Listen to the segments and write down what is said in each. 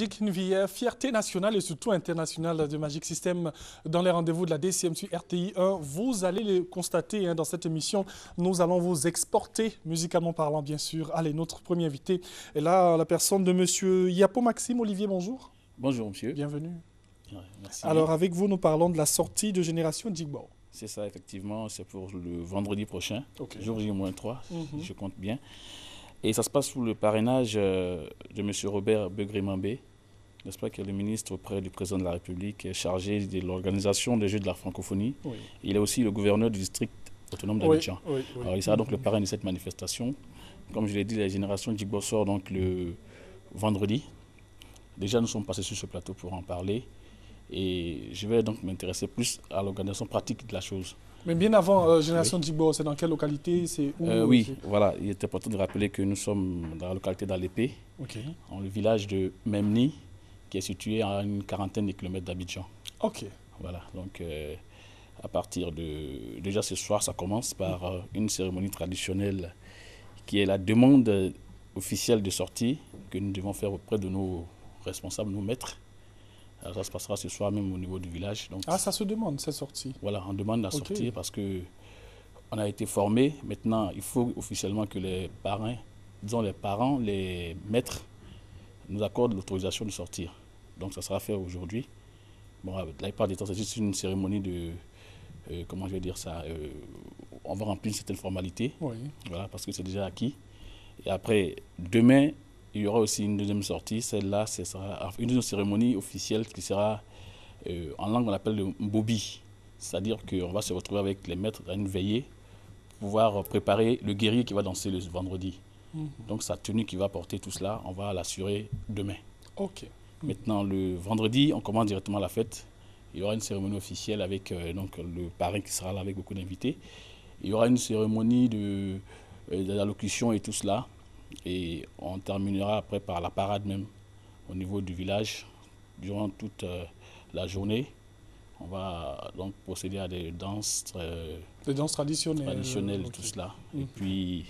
Magic Nvier, fierté nationale et surtout internationale de Magic System dans les rendez-vous de la DCM sur RTI 1. Vous allez le constater dans cette émission, nous allons vous exporter, musicalement parlant bien sûr. Allez, notre premier invité est là, la personne de monsieur Yapo Maxime. Olivier, bonjour. Bonjour monsieur. Bienvenue. Ouais, merci. Alors avec vous, nous parlons de la sortie de Génération Jigbo. C'est ça, effectivement, c'est pour le vendredi prochain, jour J-3, je compte bien. Et ça se passe sous le parrainage de M. Robert Begré-Mambé, n'est-ce pas, qui est le ministre auprès du président de la République, chargé de l'organisation des Jeux de la francophonie. Oui. Il est aussi le gouverneur du district autonome d'Abidjan. Oui. Alors il sera donc le parrain de cette manifestation. Comme je l'ai dit, la génération Jigbo sort donc le vendredi. Déjà, nous sommes passés sur ce plateau pour en parler. Et je vais donc m'intéresser plus à l'organisation pratique de la chose. Mais bien avant, Génération Jigbo, c'est dans quelle localité? C'est où? Oui, voilà, il est important de rappeler que nous sommes dans la localité d'Alépé, dans le village de Memni, qui est situé à une quarantaine de kilomètres d'Abidjan. Voilà, donc à partir de... Déjà ce soir, ça commence par une cérémonie traditionnelle qui est la demande officielle de sortie que nous devons faire auprès de nos responsables, nos maîtres. Alors ça se passera ce soir même au niveau du village. Donc, ça se demande, cette sortie? Voilà, on demande la sortie parce qu'on a été formés. Maintenant, il faut officiellement que les parrains, disons les parents, les maîtres, nous accordent l'autorisation de sortir. Donc ça sera fait aujourd'hui. Bon, la plupart des temps, c'est juste une cérémonie de... comment je vais dire ça, on va remplir certaines formalités. Voilà, parce que c'est déjà acquis. Et après, demain, il y aura aussi une deuxième sortie. Celle-là, ce sera une deuxième cérémonie officielle qui sera, en langue, on l'appelle le Mbobi. C'est-à-dire qu'on va se retrouver avec les maîtres à une veillée pour pouvoir préparer le guerrier qui va danser le vendredi. Donc sa tenue qui va porter tout cela, on va l'assurer demain. Maintenant, le vendredi, on commence directement la fête. Il y aura une cérémonie officielle avec donc, le parrain qui sera là avec beaucoup d'invités. Il y aura une cérémonie d'allocution et tout cela. Et on terminera après par la parade même au niveau du village. Durant toute la journée, on va donc procéder à des danses, traditionnelles, tout cela. Et puis,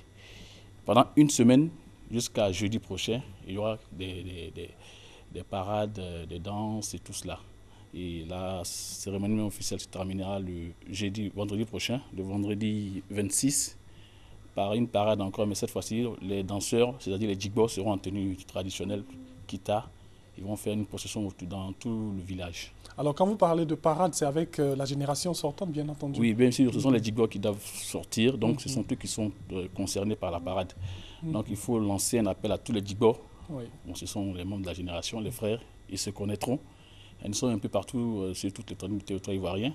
pendant une semaine, jusqu'à jeudi prochain, il y aura des parades, des danses et tout cela. Et la cérémonie officielle se terminera le vendredi prochain, le vendredi 26. Par une parade encore, mais cette fois-ci, les danseurs, c'est-à-dire les Jigbo, seront en tenue traditionnelle, kita. Ils vont faire une procession dans tout le village. Alors, quand vous parlez de parade, c'est avec la génération sortante, bien entendu? Oui, bien sûr, ce sont les Jigbo qui doivent sortir, donc ce sont eux qui sont concernés par la parade. Donc, il faut lancer un appel à tous les Jigbo. Bon, ce sont les membres de la génération, les frères, ils se connaîtront. Ils sont un peu partout sur toute l'étendue du territoire ivoirien.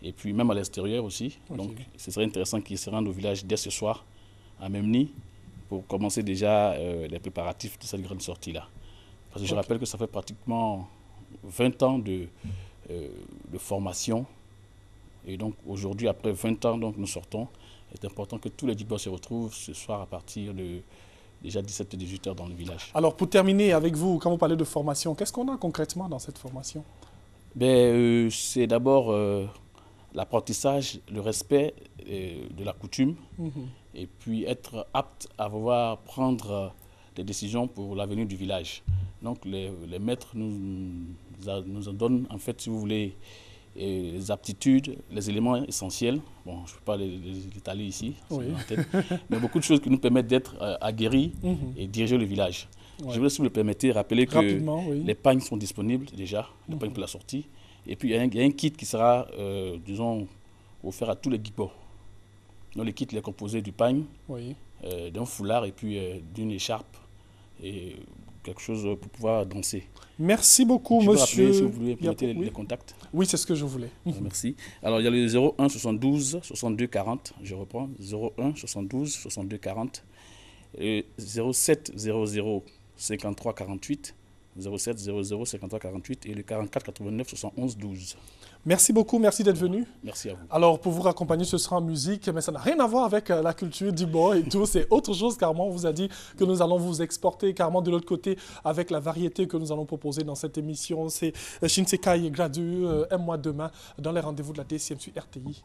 Et puis même à l'extérieur aussi. Donc ce serait intéressant qu'ils se rendent au village dès ce soir, à Memni, pour commencer déjà les préparatifs de cette grande sortie-là. Parce que je rappelle que ça fait pratiquement 20 ans de formation. Et donc aujourd'hui, après 20 ans, donc, nous sortons. C'est important que tous les Jigbo se retrouvent ce soir à partir de déjà 17h-18h dans le village. Alors pour terminer avec vous, quand vous parlez de formation, qu'est-ce qu'on a concrètement dans cette formation? C'est d'abord... l'apprentissage, le respect de la coutume et puis être apte à pouvoir prendre des décisions pour l'avenir du village. Donc les maîtres nous en donnent en fait, si vous voulez, les aptitudes, les éléments essentiels. Bon, je ne peux pas les étaler ici, mais beaucoup de choses qui nous permettent d'être aguerris et diriger le village. Je voulais, si vous le permettez, rappeler que les pagnes sont disponibles déjà, les pagnes pour la sortie. Et puis, il y a un kit qui sera, disons, offert à tous les Jigbo. Donc, le kit est composé du pagne, d'un foulard et puis d'une écharpe et quelque chose pour pouvoir danser. Merci beaucoup, monsieur. Si vous voulez mettre les contacts. Oui, c'est ce que je voulais. Merci. Alors, il y a le 01 72 62 40, je reprends, 01 72 62 40, et 07 00 53 48. 07 00 53 48 et le 44 89 71 12. Merci beaucoup, merci d'être venu. Merci à vous. Alors pour vous raccompagner, ce sera en musique, mais ça n'a rien à voir avec la culture Jigbo et tout, c'est autre chose carrément. On vous a dit que nous allons vous exporter carrément de l'autre côté avec la variété que nous allons proposer dans cette émission. C'est Shinsekai Gradu, aime-moi demain, dans les rendez-vous de la DCM sur RTI.